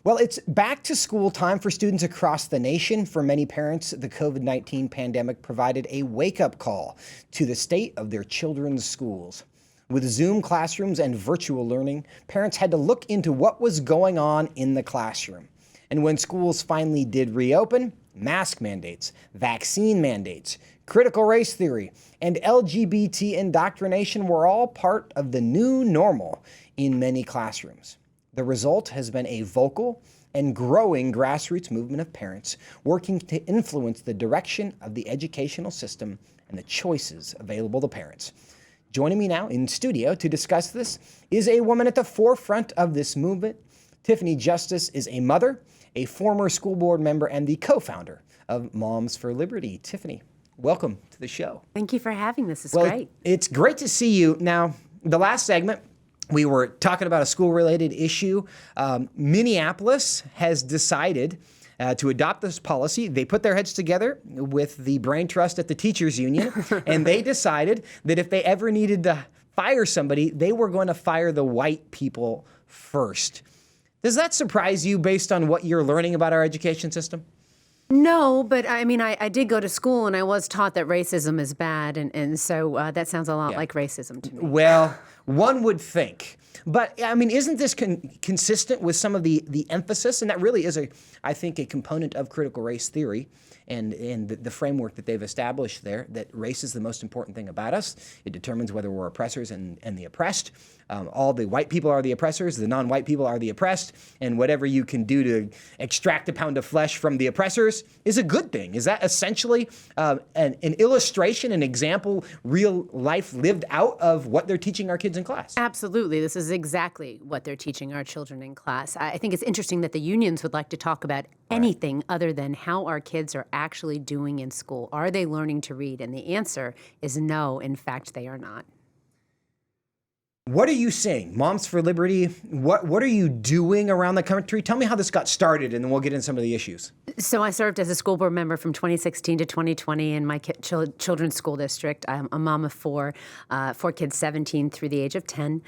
Well, it's back to school time for students across the nation. For many parents, the COVID-19 pandemic provided a wake-up call to the state of their children's schools. With Zoom classrooms and virtual learning, parents had to look into what was going on in the classroom. And when schools finally did reopen, mask mandates, vaccine mandates, critical race theory, and LGBT indoctrination were all part of the new normal in many classrooms. The result has been a vocal and growing grassroots movement of parents working to influence the direction of the educational system and the choices available to parents. Joining me now in studio to discuss this is a woman at the forefront of this movement. Tiffany Justice is a mother, a former school board member, and the co-founder of Moms for Liberty. Tiffany, welcome to the show. Thank you for having this. It's great. It's great to see you. Now, the last segment, we were talking about a school-related issue. Minneapolis has decided to adopt this policy. They put their heads together with the brain trust at the teachers union, and they decided that if they ever needed to fire somebody, they were going to fire the white people first. Does that surprise you based on what you're learning about our education system? No, but I mean, I did go to school and I was taught that racism is bad. And so that sounds a lot like racism to me. Well, one would think. But I mean, isn't this consistent with some of the emphasis? And that really is, I think, a component of critical race theory and the framework that they've established there, that race is the most important thing about us. It determines whether we're oppressors and the oppressed. All the white people are the oppressors, the non-white people are the oppressed, and whatever you can do to extract a pound of flesh from the oppressors is a good thing. Is that essentially an illustration, an example, real life lived out of what they're teaching our kids in class? Absolutely. This is exactly what they're teaching our children in class. I think it's interesting that the unions would like to talk about anything other than how our kids are actually doing in school. Are they learning to read? And the answer is no, in fact, they are not. What are you saying? Moms for Liberty, what are you doing around the country? Tell me how this got started, and then we'll get into some of the issues. So I served as a school board member from 2016 to 2020 in my children's school district. I'm a mom of four kids, 17 through the age of 10.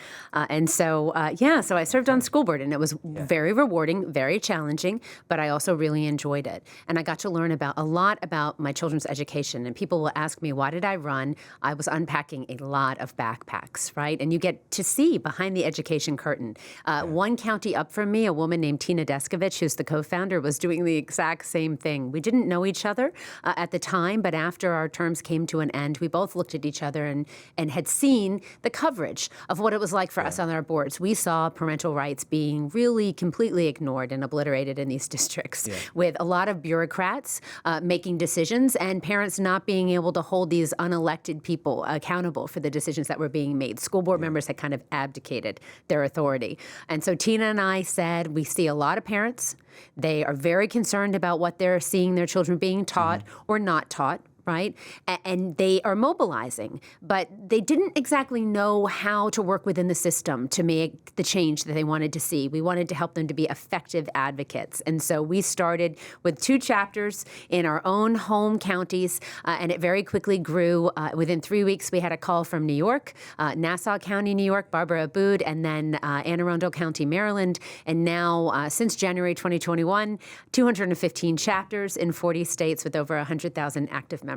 So I served on school board, and it was very rewarding, very challenging, but I also really enjoyed it. And I got to learn a lot about my children's education. And people will ask me, why did I run? I was unpacking a lot of backpacks, right? And you get to see behind the education curtain. One county up from me, a woman named Tina Deskovich, who's the co-founder, was doing the exact same thing. We didn't know each other at the time, but after our terms came to an end, we both looked at each other and had seen the coverage of what it was like for us on our boards. We saw parental rights being really completely ignored and obliterated in these districts, with a lot of bureaucrats making decisions and parents not being able to hold these unelected people accountable for the decisions that were being made. School board members had kind of abdicated their authority. And so Tina and I said, we see a lot of parents. They are very concerned about what they're seeing their children being taught or not taught. Right? And they are mobilizing, but they didn't exactly know how to work within the system to make the change that they wanted to see. We wanted to help them to be effective advocates. And so we started with 2 chapters in our own home counties, and it very quickly grew. Within 3 weeks, we had a call from New York, Nassau County, New York, Barbara Abood, and then Anne Arundel County, Maryland. And now, since January 2021, 215 chapters in 40 states with over 100,000 active members.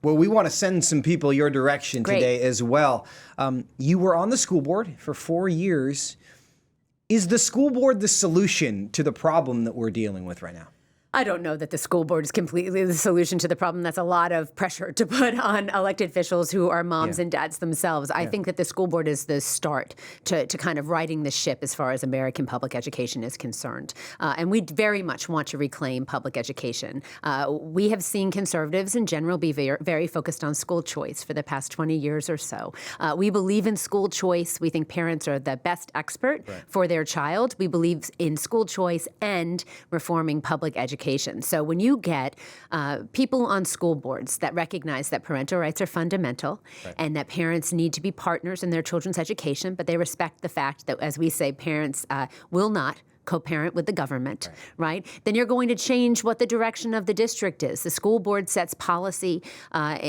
Well, we want to send some people your direction today as well. You were on the school board for 4 years. Is the school board the solution to the problem that we're dealing with right now? I don't know that the school board is completely the solution to the problem. That's a lot of pressure to put on elected officials who are moms and dads themselves. I think that the school board is the start to kind of righting the ship as far as American public education is concerned. And we very much want to reclaim public education. We have seen conservatives in general be very focused on school choice for the past 20 years or so. We believe in school choice. We think parents are the best expert for their child. We believe in school choice and reforming public education. So when you get people on school boards that recognize that parental rights are fundamental and that parents need to be partners in their children's education, but they respect the fact that, as we say, parents will not co-parent with the government, right? Then you're going to change what the direction of the district is. The school board sets policy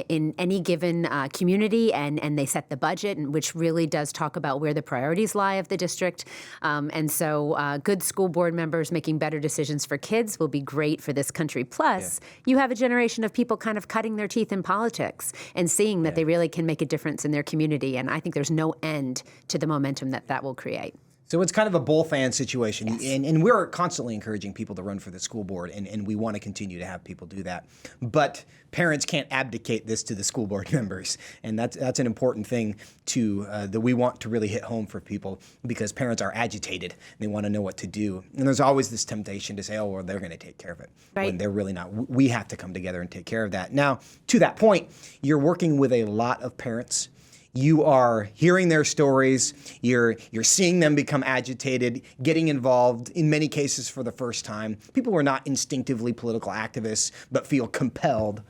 in any given community, and they set the budget, which really does talk about where the priorities lie of the district. And so good school board members making better decisions for kids will be great for this country. Plus, you have a generation of people kind of cutting their teeth in politics and seeing that they really can make a difference in their community. And I think there's no end to the momentum that will create. So it's kind of a both and situation. And we're constantly encouraging people to run for the school board, and we want to continue to have people do that. But parents can't abdicate this to the school board members. And that's an important thing that we want to really hit home for people, because parents are agitated and they want to know what to do. And there's always this temptation to say, oh, well, they're going to take care of it. Right. When they're really not. We have to come together and take care of that. Now, to that point, you're working with a lot of parents. You are hearing their stories, you're seeing them become agitated, getting involved, in many cases for the first time. People who are not instinctively political activists, but feel compelled.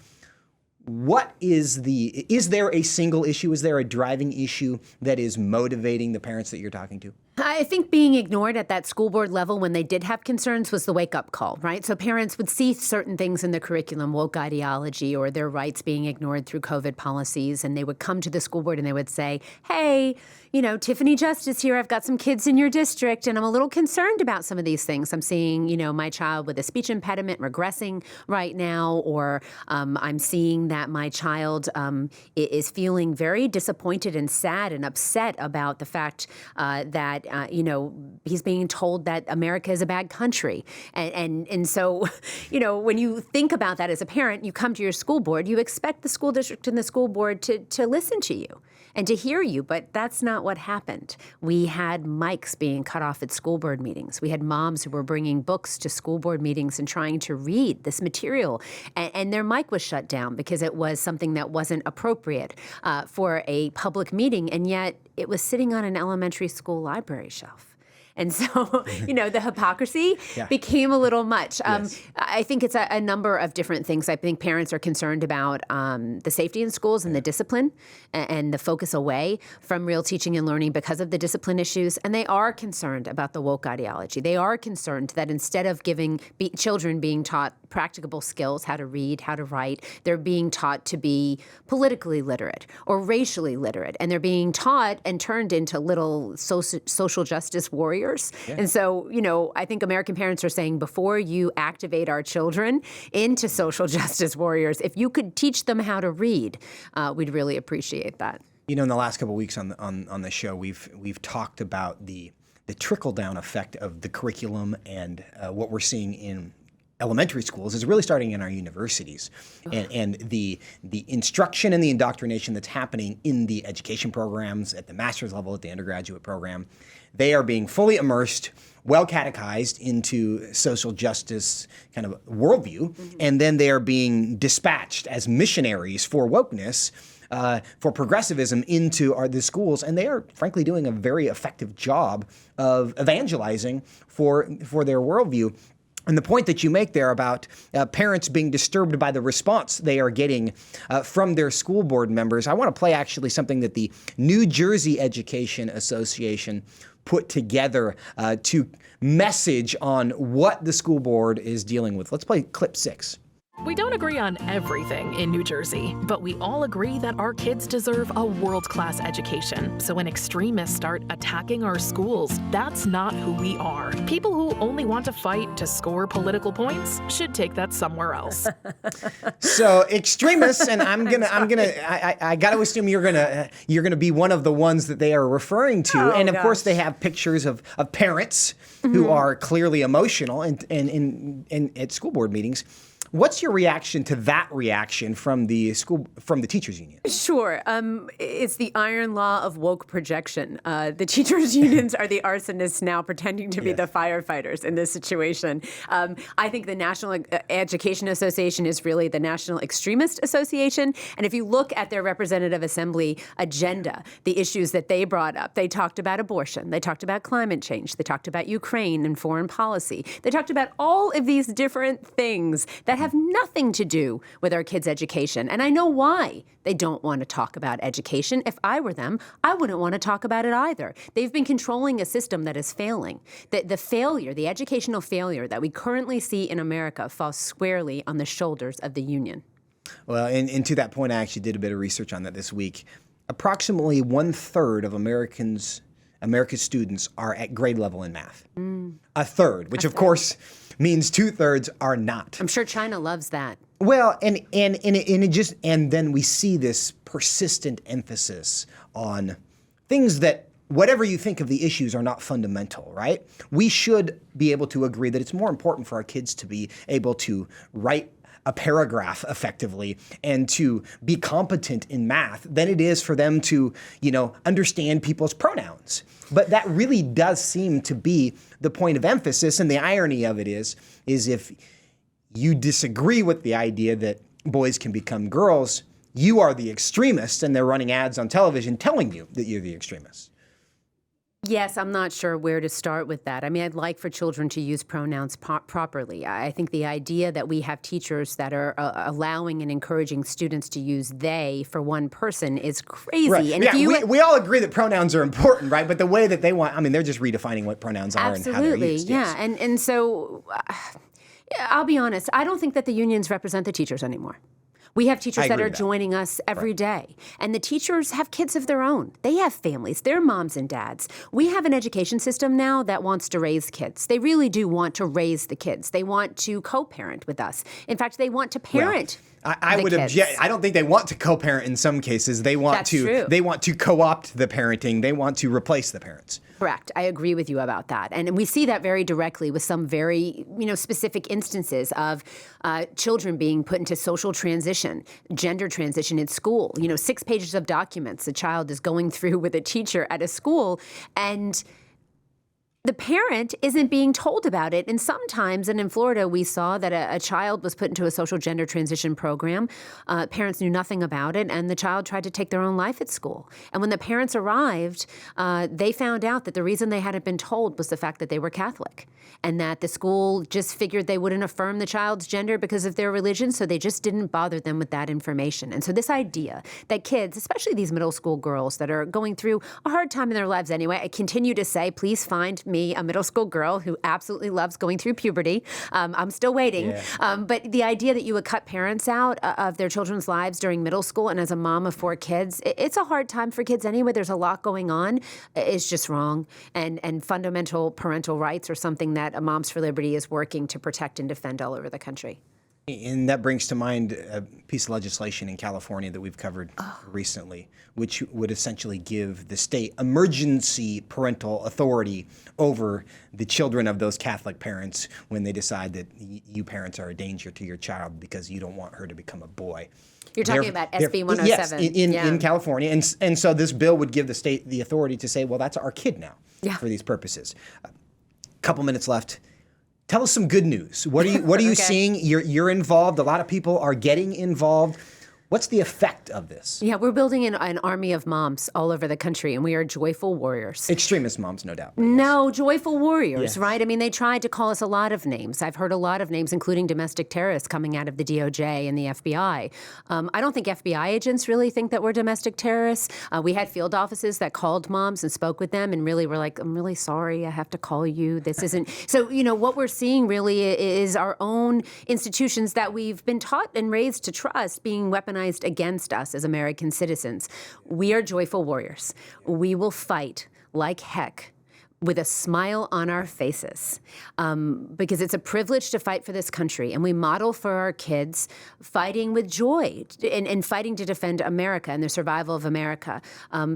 Is there a single issue? Is there a driving issue that is motivating the parents that you're talking to? I think being ignored at that school board level when they did have concerns was the wake-up call, right? So parents would see certain things in the curriculum, woke ideology or their rights being ignored through COVID policies, and they would come to the school board and they would say, hey, Tiffany Justice here, I've got some kids in your district, and I'm a little concerned about some of these things. I'm seeing, my child with a speech impediment regressing right now, or I'm seeing that my child is feeling very disappointed and sad and upset about the fact that he's being told that America is a bad country. And so, when you think about that as a parent, you come to your school board, you expect the school district and the school board to listen to you and to hear you, but that's not what happened. We had mics being cut off at school board meetings. We had moms who were bringing books to school board meetings and trying to read this material, and their mic was shut down because it was something that wasn't appropriate for a public meeting, and yet it was sitting on an elementary school library shelf. And so, the hypocrisy became a little much. Yes. I think it's a number of different things. I think parents are concerned about the safety in schools and the discipline and the focus away from real teaching and learning because of the discipline issues. And they are concerned about the woke ideology. They are concerned that instead of children being taught practicable skills, how to read, how to write, they're being taught to be politically literate or racially literate. And they're being taught and turned into little social justice warriors. Yeah. And so, I think American parents are saying, before you activate our children into social justice warriors, if you could teach them how to read, we'd really appreciate that. In the last couple of weeks on the show, we've talked about the trickle-down effect of the curriculum and what we're seeing in elementary schools is really starting in our universities, and the instruction and the indoctrination that's happening in the education programs at the master's level, at the undergraduate program. They are being fully immersed, well catechized into social justice kind of worldview, and then they are being dispatched as missionaries for wokeness, for progressivism into the schools, and they are frankly doing a very effective job of evangelizing for their worldview. And the point that you make there about parents being disturbed by the response they are getting from their school board members, I want to play actually something that the New Jersey Education Association put together to message on what the school board is dealing with. Let's play clip 6. We don't agree on everything in New Jersey, but we all agree that our kids deserve a world-class education. So when extremists start attacking our schools, that's not who we are. People who only want to fight to score political points should take that somewhere else. So extremists, and I got to assume you're gonna be one of the ones that they are referring to. And of course, they have pictures of parents who are clearly emotional and at school board meetings. What's your reaction to that reaction from the teachers union? Sure. It's the iron law of woke projection. The teachers unions are the arsonists now pretending to be the firefighters in this situation. I think the National Education Association is really the National Extremist Association. And if you look at their representative assembly agenda, the issues that they brought up, they talked about abortion, they talked about climate change, they talked about Ukraine and foreign policy. They talked about all of these different things that that have nothing to do with our kids' education. And I know why they don't want to talk about education. If I were them, I wouldn't want to talk about it either. They've been controlling a system that is failing. The failure, the educational failure that we currently see in America falls squarely on the shoulders of the union. Well, and to that point, I actually did a bit of research on that this week. Approximately 1/3 of America's students are at grade level in math. A third, which of course means 2/3 are not. I'm sure China loves that. Well, and then we see this persistent emphasis on things that, whatever you think of the issues, are not fundamental, right? We should be able to agree that it's more important for our kids to be able to write a paragraph effectively and to be competent in math than it is for them to, understand people's pronouns. But that really does seem to be the point of emphasis. And the irony of it is if you disagree with the idea that boys can become girls, you are the extremist, and they're running ads on television telling you that you're the extremist. Yes, I'm not sure where to start with that. I mean, I'd like for children to use pronouns properly. I think the idea that we have teachers that are allowing and encouraging students to use they for one person is crazy. Right. And yeah, we all agree that pronouns are important, right? But the way that they want, they're just redefining what pronouns are and how they're used. Yeah. And so I'll be honest, I don't think that the unions represent the teachers anymore. We have teachers that are joining us every day. And the teachers have kids of their own. They have families. They're moms and dads. We have an education system now that wants to raise kids. They really do want to raise the kids. They want to co-parent with us. In fact, they want to parent. I would object. I don't think they want to co-parent in some cases. They want They want to co-opt the parenting. They want to replace the parents. Correct. I agree with you about that. And we see that very directly with some very, specific instances of children being put into social transition, gender transition in school. 6 pages of documents a child is going through with a teacher at a school, and the parent isn't being told about it. And sometimes, and in Florida, we saw that a child was put into a social gender transition program. Parents knew nothing about it, and the child tried to take their own life at school. And when the parents arrived, they found out that the reason they hadn't been told was the fact that they were Catholic, and that the school just figured they wouldn't affirm the child's gender because of their religion, so they just didn't bother them with that information. And so this idea that kids, especially these middle school girls that are going through a hard time in their lives anyway, I continue to say, please find me a middle school girl who absolutely loves going through puberty. I'm still waiting. Yeah. But the idea that you would cut parents out of their children's lives during middle school, and as a mom of 4 kids, it's a hard time for kids anyway. There's a lot going on. It's just wrong. And fundamental parental rights are something that a Moms for Liberty is working to protect and defend all over the country. And that brings to mind a piece of legislation in California that we've covered recently, which would essentially give the state emergency parental authority over the children of those Catholic parents when they decide that you parents are a danger to your child because you don't want her to become a boy. You're talking about SB 107. Yes, in California. And so this bill would give the state the authority to say, well, that's our kid now for these purposes. Couple minutes left. Tell us some good news. What are you Okay. seeing? You're involved. A lot of people are getting involved. What's the effect of this? Yeah, we're building an army of moms all over the country, and we are joyful warriors. Extremist moms, no doubt. No, joyful warriors, Yes. right? I mean, they tried to call us a lot of names. I've heard a lot of names, including domestic terrorists, coming out of the DOJ and the FBI. I don't think FBI agents really think that we're domestic terrorists. We had field offices that called moms and spoke with them and really were like, I'm really sorry, I have to call you. This isn't. So, what we're seeing really is our own institutions that we've been taught and raised to trust being weaponized against us as American citizens. We are joyful warriors. We will fight like heck with a smile on our faces, because it's a privilege to fight for this country, and we model for our kids fighting with joy and fighting to defend America and the survival of America.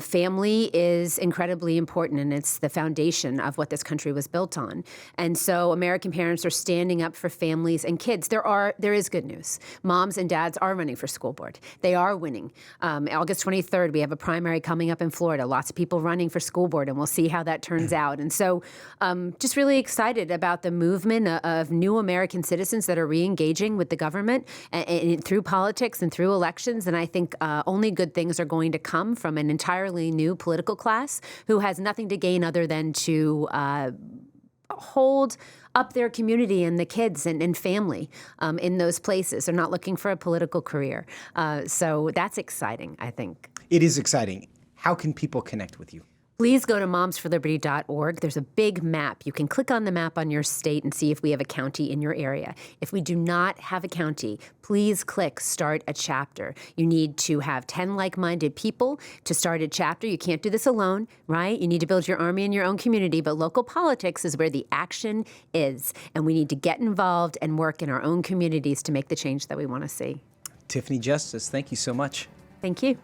Family is incredibly important, and it's the foundation of what this country was built on. And so American parents are standing up for families and kids. There is good news. Moms and dads are running for school board. They are winning. August 23rd, we have a primary coming up in Florida. Lots of people running for school board, and we'll see how that turns out. And so just really excited about the movement of new American citizens that are re-engaging with the government and through politics and through elections. And I think only good things are going to come from an entirely new political class who has nothing to gain other than to hold up their community and the kids and family in those places. They're not looking for a political career. So that's exciting, I think. It is exciting. How can people connect with you? Please go to momsforliberty.org. There's a big map. You can click on the map on your state and see if we have a county in your area. If we do not have a county, please click Start a Chapter. You need to have 10 like-minded people to start a chapter. You can't do this alone, right? You need to build your army in your own community, but local politics is where the action is, and we need to get involved and work in our own communities to make the change that we want to see. Tiffany Justice, thank you so much. Thank you.